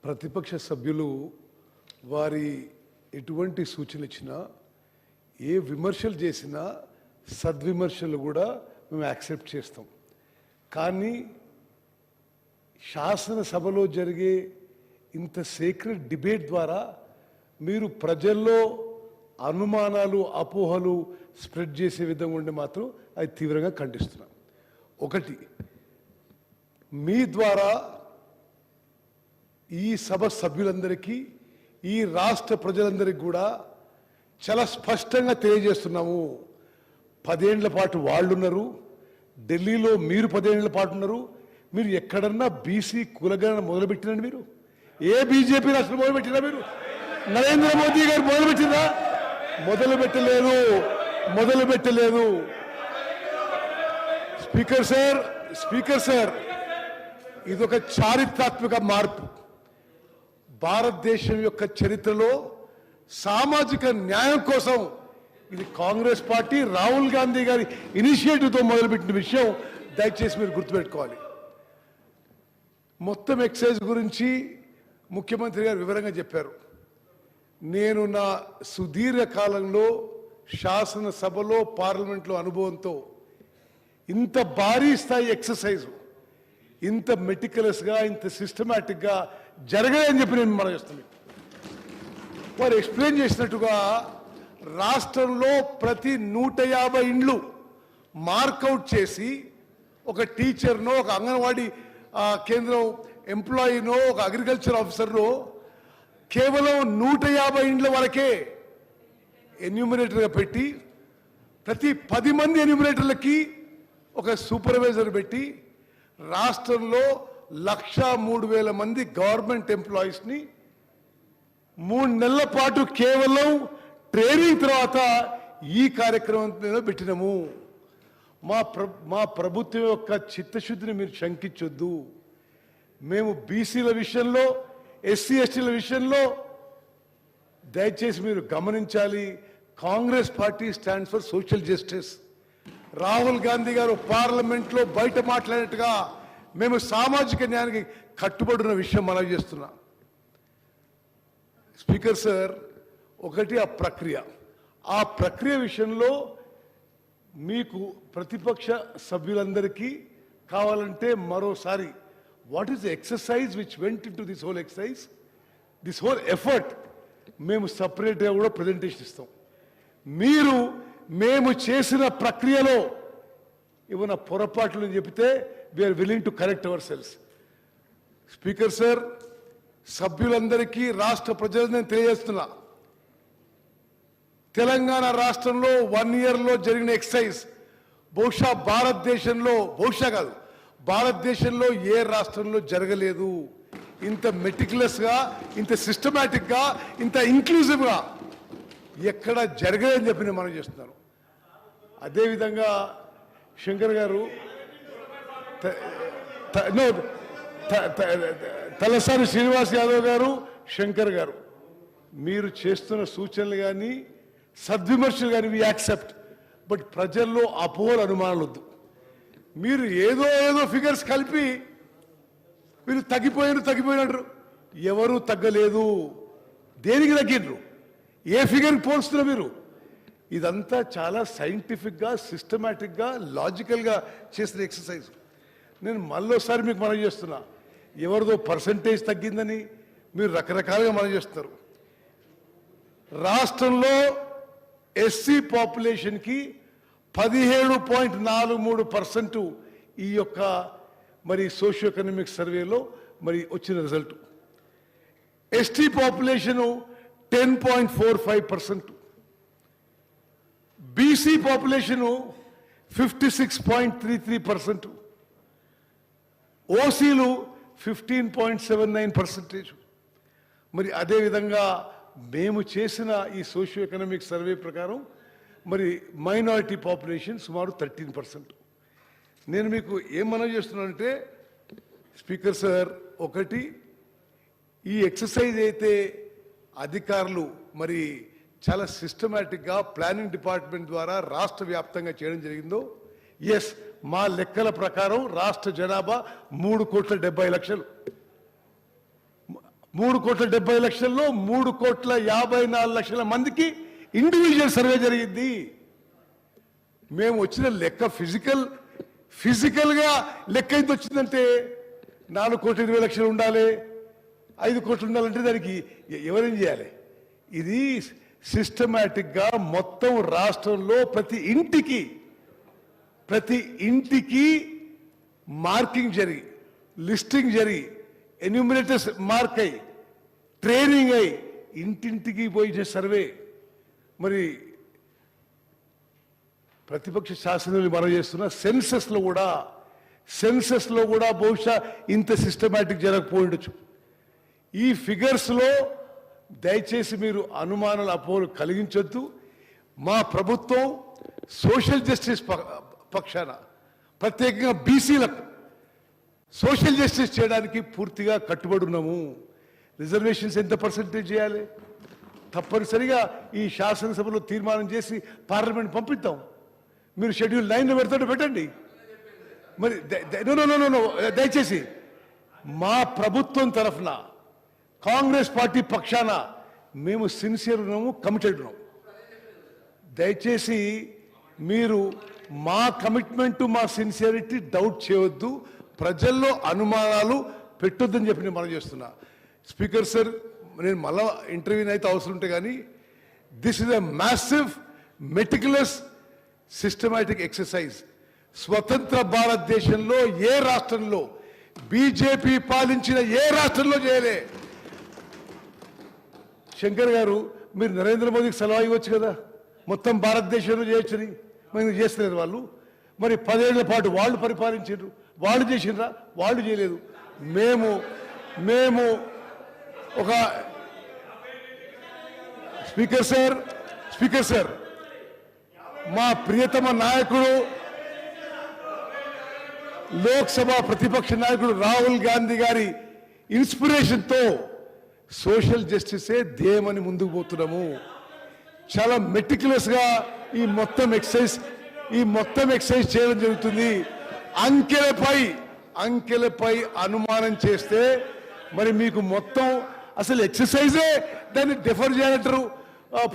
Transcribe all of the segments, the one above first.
ప్రతిపక్ష సభ్యులు వారి ఎటువంటి సూచనలు ఇచ్చినా ఏ విమర్శలు చేసినా సద్విమర్శలు కూడా మేము యాక్సెప్ట్ చేస్తాం. కానీ శాసనసభలో జరిగే ఇంత సీక్రెట్ డిబేట్ ద్వారా మీరు ప్రజల్లో అనుమానాలు అపోహలు స్ప్రెడ్ చేసే విధంగా ఉండి మాత్రం అది తీవ్రంగా ఖండిస్తున్నాం. ఒకటి, మీ ద్వారా ఈ సభ సభ్యులందరికీ ఈ రాష్ట్ర ప్రజలందరికీ కూడా చాలా స్పష్టంగా తెలియజేస్తున్నాము. 10 ఏళ్ల పాటు వాళ్ళున్నారు, ఢిల్లీలో మీరు 10 ఏళ్ల పాటు ఉన్నారు. మీరు ఎక్కడన్నా బీసీ కులగణన మొదలుపెట్టినండి? మీరు ఏ బీజేపీ రాష్ట్రం మొదలుపెట్టినా? మీరు నరేంద్ర మోదీ గారు మొదలుపెట్టినా? మొదలుపెట్టలేదు. స్పీకర్ సార్, ఇదొక చారిత్రాత్మక మార్పు. భారతదేశం యొక్క చరిత్రలో సామాజిక న్యాయం కోసం ఇది కాంగ్రెస్ పార్టీ రాహుల్ గాంధీ గారి ఇనిషియేటివ్తో మొదలుపెట్టిన విషయం దయచేసి మీరు గుర్తుపెట్టుకోవాలి. మొత్తం ఎక్సైజ్ గురించి ముఖ్యమంత్రి గారు వివరంగా చెప్పారు. నేను నా సుదీర్ఘ కాలంలో శాసనసభలో పార్లమెంట్లో అనుభవంతో ఇంత భారీ స్థాయి ఎక్సర్సైజ్ ఇంత మెటికులస్గా ఇంత సిస్టమేటిక్గా జరగలేదని చెప్పి నేను మనం చేస్తాను. వారు ఎక్స్ప్లెయిన్ చేసినట్టుగా రాష్ట్రంలో ప్రతి 150 ఇండ్లు మార్కౌట్ చేసి ఒక టీచర్నో, ఒక అంగన్వాడీ కేంద్రం ఎంప్లాయీనో, ఒక అగ్రికల్చర్ ఆఫీసర్నో కేవలం 150 ఇండ్ల వరకే ఎన్యూమినేటర్గా పెట్టి ప్రతి 10 మంది ఎన్యూమినేటర్లకి ఒక సూపర్వైజర్ పెట్టి రాష్ట్రంలో 1,03,000 మంది గవర్నమెంట్ ఎంప్లాయీస్ని 3 నెలల పాటు కేవలం ట్రైనింగ్ తర్వాత ఈ కార్యక్రమం పెట్టినాము. మా ప్రభుత్వం యొక్క చిత్తశుద్ధిని మీరు శంకించొద్దు. మేము బీసీల విషయంలో, ఎస్సీ ఎస్టీల విషయంలో దయచేసి మీరు గమనించాలి. Congress party stands for social justice. Rahul Gandhi గారు పార్లమెంట్లో బయట మాట్లాడినట్టుగా మేము సామాజిక న్యాయానికి కట్టుబడిన విషయం మనవి చేస్తున్నా. స్పీకర్ సార్, ఒకటి ఆ ప్రక్రియ విషయంలో మీకు ప్రతిపక్ష సభ్యులందరికీ కావాలంటే మరోసారి what is the exercise which went in to this whole exercise, this whole effort మేము సపరేట్గా కూడా ప్రజెంటేషన్ ఇస్తాం. మేము చేసిన ప్రక్రియలో ఏమైనా పొరపాట్లు చెబితే we are willing to correct ourselves. Speaker sir, సభ్యులందరికీ రాష్ట్ర ప్రజలందరినీ తెలియజేస్తున్నా, తెలంగాణ రాష్ట్రంలో 1 ఇయర్లో జరిగిన ఎక్సైజ్ బహుశా భారతదేశంలో ఏ రాష్ట్రంలో జరగలేదు. ఇంత మెటికులస్గా, ఇంత సిస్టమేటిక్గా, ఇంత ఇంక్లూజివ్గా ఎక్కడ జరగలేదని చెప్పి నేను మనం చేస్తున్నాను. అదేవిధంగా శంకర్ గారు, తలసాని శ్రీనివాస్ యాదవ్ గారు, శంకర్ గారు, మీరు చేస్తున్న సూచనలు కానీ సద్విమర్శలు కానీ వి యాక్సెప్ట్. బట్ ప్రజల్లో అపోహలు, అనుమానాలు వద్దు. మీరు ఏదో ఫిగర్స్ కలిపి మీరు తగ్గిపోయినట్టు. ఎవరు తగ్గలేదు. దేనికి తగ్గినరు? ఏ ఫిగర్కి పోల్స్తున్నారు మీరు? ఇదంతా చాలా సైంటిఫిక్గా, సిస్టమేటిక్గా, లాజికల్గా చేసిన ఎక్సర్సైజ్. నేను మళ్ళోసారి మీకు మనం చేస్తున్నా, ఎవరిదో పర్సంటేజ్ తగ్గిందని మీరు రకరకాలుగా మనం చేస్తారు. రాష్ట్రంలో ఎస్సీ పాపులేషన్కి 17.43% ఈ యొక్క మరి సోషియో ఎకనామిక్ సర్వేలో మరి వచ్చిన result. ST population 10.45%, BC population 56.33%, ఓసీలు 15.79%. మరి అదేవిధంగా మేము చేసిన ఈ సోషియో ఎకనామిక్ సర్వే ప్రకారం మరి మైనారిటీ పాపులేషన్ సుమారు 13%. నేను మీకు ఏం మనవి చేస్తున్నానంటే స్పీకర్ సార్, ఒకటి, ఈ ఎక్సర్సైజ్ అయితే అధికారులు మరి చాలా సిస్టమేటిక్గా ప్లానింగ్ డిపార్ట్మెంట్ ద్వారా రాష్ట్ర వ్యాప్తంగా చేయడం జరిగిందో, ఎస్, మా లెక్కల ప్రకారం రాష్ట్ర జనాభా 3,70,00,000. 3,70,00,000లో 3,54,00,000 మందికి ఇండివిజువల్ సర్వే జరిగింది. మేము వచ్చిన లెక్క ఫిజికల్గా లెక్క ఎంత వచ్చిందంటే 4,20,00,000 ఉండాలి, 5 కోట్లు ఉండాలంటే దానికి ఎవరేం చేయాలి? ఇది సిస్టమేటిక్గా మొత్తం రాష్ట్రంలో ప్రతి ఇంటికి మార్కింగ్ జరిగి, లిస్టింగ్ జరిగి, ఎన్యూమినేటర్స్ మార్క్ అయ్యి, ట్రైనింగ్ అయ్యి, ఇంటింటికి పోయిన సర్వే. మరి ప్రతిపక్ష శాసనసభ్యులు మనం చేస్తున్న సెన్సస్లో కూడా బహుశా ఇంత సిస్టమేటిక్ జరగకపోయిండొచ్చు. ఈ ఫిగర్స్లో దయచేసి మీరు అనుమానాలు అపోహలు కలిగించొద్దు. మా ప్రభుత్వం సోషల్ జస్టిస్ పక్షాన, ప్రత్యేకంగా బీసీలకు సోషల్ జస్టిస్ చేయడానికి పూర్తిగా కట్టుబడి ఉన్నాము. రిజర్వేషన్స్ ఎంత పర్సెంటేజ్ చేయాలి తప్పనిసరిగా ఈ శాసనసభలో తీర్మానం చేసి పార్లమెంట్ పంపిద్దాం. మీరు షెడ్యూల్ 9లో పెడతాడు పెట్టండి. మరి దయచేసి మా ప్రభుత్వం తరఫున కాంగ్రెస్ పార్టీ పక్షాన మేము సిన్సియర్ ఉన్నాము, కమిటెడ్ ఉన్నాము. దయచేసి మీరు మా కమిట్మెంట్, మా సిన్సియరిటీ డౌట్ చేయవద్దు, ప్రజల్లో అనుమానాలు పెట్టొద్దని చెప్పి నేను మనం చేస్తున్నా. స్పీకర్ సార్, నేను మళ్ళా ఇంటర్వ్యూని అయితే అవసరం ఉంటే కానీ this is a massive meticulous systematic exercise. స్వతంత్ర భారతదేశంలో ఏ రాష్ట్రంలో, బీజేపీ పాలించిన ఏ రాష్ట్రంలో చేయలే. శంకర్ గారు, మీరు నరేంద్ర మోదీకి సలహా ఇవ్వచ్చు కదా, మొత్తం భారతదేశంలో చేయొచ్చని. మరి చేస్తలేదు వాళ్ళు. మరి 10 ఏళ్ల పాటు వాళ్ళు పరిపాలించారు, వాళ్ళు చేసినరా? వాళ్ళు చేయలేదు. మేము ఒక స్పీకర్ సార్ మా ప్రియతమ నాయకుడు, లోక్సభ ప్రతిపక్ష నాయకుడు రాహుల్ గాంధీ గారి ఇన్స్పిరేషన్తో సోషల్ జస్టిసే ధ్యేయమని ముందుకు పోతున్నాము. చాలా మెటిక్యులస్ గా ఈ మొత్తం ఎక్సైజ్ చేయడం జరుగుతుంది. అంకెలపై అనుమానం చేస్తే మరి మీకు మొత్తం అసలు ఎక్సర్సైజే దాన్ని డెఫర్ చేయాలంటారు,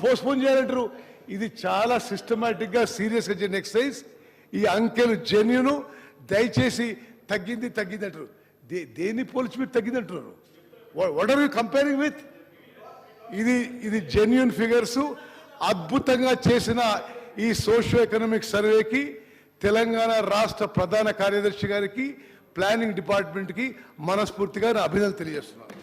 పోస్ట్పోన్ చేయాలంటారు. ఇది చాలా సిస్టమేటిక్ గా సీరియస్ గా జరిగిన ఎక్సర్సైజ్. ఈ అంకెలు జెన్యూన్. దయచేసి తగ్గింది అంటారు. దేన్ని పోల్చి మీరు తగ్గింది అంటున్నారు? What are you comparing with? ఇది జెన్యూన్ ఫిగర్స్. అద్భుతంగా చేసిన ఈ సోషియో ఎకనామిక్ సర్వేకి తెలంగాణ రాష్ట్ర ప్రధాన కార్యదర్శి గారికి, ప్లానింగ్ డిపార్ట్మెంట్ కి మనస్ఫూర్తిగా అభినందనలు తెలియజేస్తున్నాను.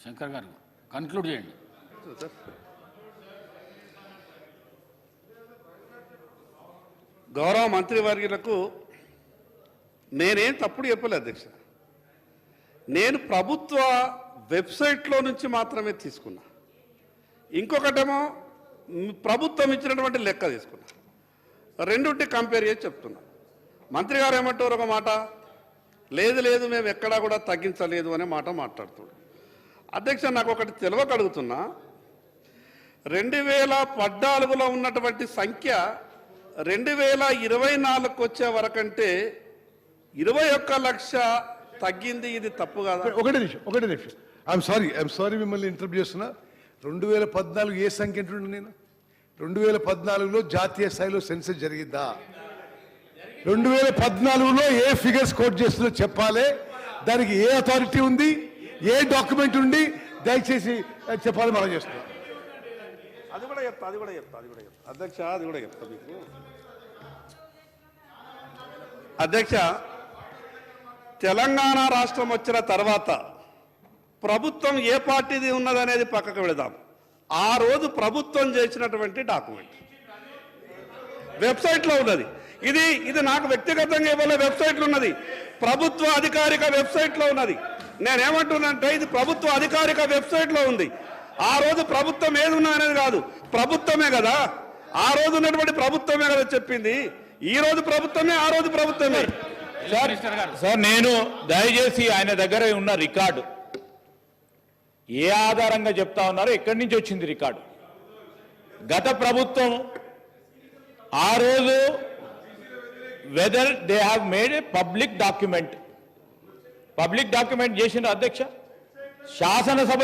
శంకర్ గారు కన్క్లూడ్ చేయండి. గౌరవ మంత్రివర్యులకు నేనేం తప్పుడు చెప్పలేదు అధ్యక్ష. నేను ప్రభుత్వ వెబ్సైట్లో నుంచి మాత్రమే తీసుకున్నా. ఇంకొకటేమో ప్రభుత్వం ఇచ్చినటువంటి లెక్క తీసుకున్నా. రెండుంటి కంపేర్ చేసి చెప్తున్నా. మంత్రి గారు ఏమంటారు ఒక మాట, లేదు మేము ఎక్కడా కూడా తగ్గించలేదు అనే మాట మాట్లాడుతున్నాడు. అధ్యక్ష, నాకు ఒకటి తెలియకడుగుతున్నా. 2014లో ఉన్నటువంటి సంఖ్య 2024కు వచ్చే వరకంటే 21 లక్ష తగ్గింది. ఇది తప్పు కాదా? ఒకటే నిమిషం. ఐఎమ్ సారీ మిమ్మల్ని ఇంటరప్ట్ చేస్తున్నా. 2014 ఏ సంఖ్య అంటుండే నేను? 2014లో జాతీయ స్థాయిలో సెన్సస్ జరిగిందా? 2014లో ఏ ఫిగర్స్ కోట్ చేస్తుందో చెప్పాలి. దానికి ఏ అథారిటీ ఉంది, ఏ డాక్యుమెంట్ ఉంది, దయచేసి చెప్పాలి. మనం చేస్తున్నాం. అది కూడా చెప్తా అధ్యక్ష, అది కూడా చెప్తా మీకు. అధ్యక్ష, తెలంగాణ రాష్ట్రం వచ్చిన తర్వాత ప్రభుత్వం ఏ పార్టీది ఉన్నదనేది పక్కకు పెడదాం. ఆ రోజు ప్రభుత్వం చేసినటువంటి డాక్యుమెంట్ వెబ్సైట్లో ఉన్నది. ఇది నాకు వ్యక్తిగతంగా ఇవ్వలే, వెబ్సైట్లో ఉన్నది, ప్రభుత్వ అధికారిక వెబ్సైట్లో ఉన్నది. నేనేమంటున్నానంటే ఇది ప్రభుత్వ అధికారిక వెబ్సైట్లో ఉంది. ఆ రోజు ప్రభుత్వం ఏది ఉన్నా అనేది కాదు, ప్రభుత్వమే కదా, ఆ రోజు ఉన్నటువంటి ప్రభుత్వమే కదా చెప్పింది. ఈ రోజు ప్రభుత్వమే, ఆ రోజు ప్రభుత్వమే. సార్ నేను దయచేసి ఆయన దగ్గర ఉన్న రికార్డు ఏ ఆధారంగా చెప్తా ఉన్నారు, ఎక్కడి నుంచి వచ్చింది రికార్డు? గత ప్రభుత్వం ఆ రోజు whether they have made A public document, public document చేసిన అధ్యక్ష శాసనసభ